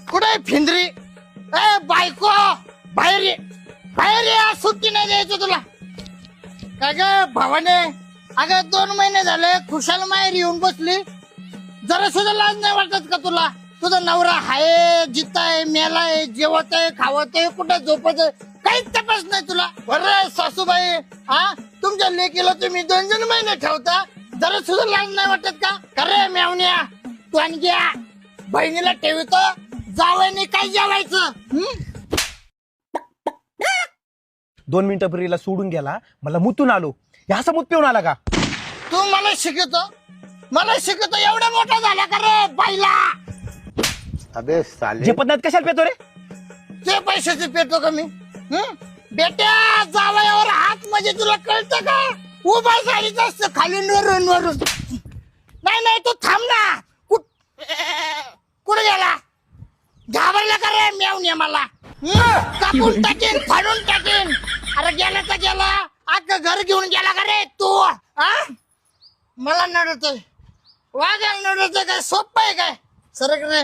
कुठे फिंदरी ए बायको बाहेर ये बाहेर ये सुट्टी नाही द्यायचं तुला काय ग भावाने अगं 2 महिने झाले खुशाल माहेर येऊन बसली जरा सुद्धा लाज नाही वाटत का तुला तुझा नवरा हाय जिताय मेलाय जेवतय खावतय कुठं झोपतय काहीच तपास नाही तुला बरं सासूबाई हा तुमच्या लेकीला तुम्ही 2 महिने ठेवता जरा सुद्धा लाज नाही वाटत का खरे मेवण्या तू आणखी बहिणीला ठेवतो जावयाने काय जेवायचं 2 मिनिटापूर्वीला सोडून गेला मला मुतून आलो असा मूत पिऊन आला का तू मला शिकवतो एवढा मोठा झाला का रे बाईला अबे साले जे पद्धत कशाला पेतो रे ते पैशाचे पेतो का मी बेट्या जावयावर हात म्हणजे तुला कळतं का उभा साडीच असतं खाली वरून वरून नाही तू थांब ना कुठे गेला घाबरला का रे मेवण्या मला कापून टाकेन फाडून टाकेन अरे गेला तर गेला अख्खं घर घेऊन गेला का रे तू मला नडतोय वागायला नडतोय काय सोपं आहे काय सरक रे